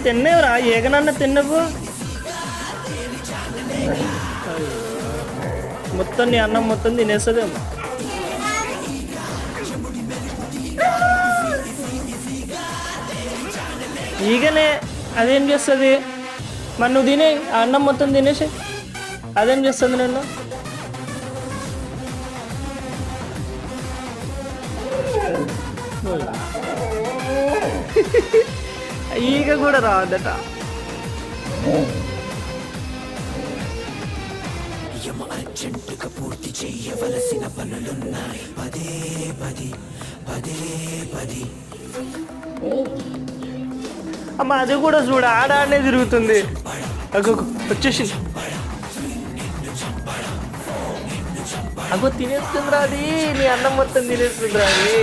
తిన్నేవురా ఏగనన్న తిన్నవు మొత్తం నీ అన్నం మొత్తం తినేస్తుందేమో. ఈగనే అదేం చేస్తుంది మరి నువ్వు తినే అన్నం మొత్తం తినేసి అదేం చేస్తుంది నేను ఈగ కూడా రావద్దట. అర్జెంటుగా పూర్తి చేయవలసిన పనులున్నాయి. పదే పది పదే పది. అమ్మ అది కూడా చూడ ఆడాడనే తిరుగుతుంది. అగో వచ్చేసి అగో తినేస్తుందిరా అది నీ అన్నం మొత్తం తినేస్తుందిరా అది.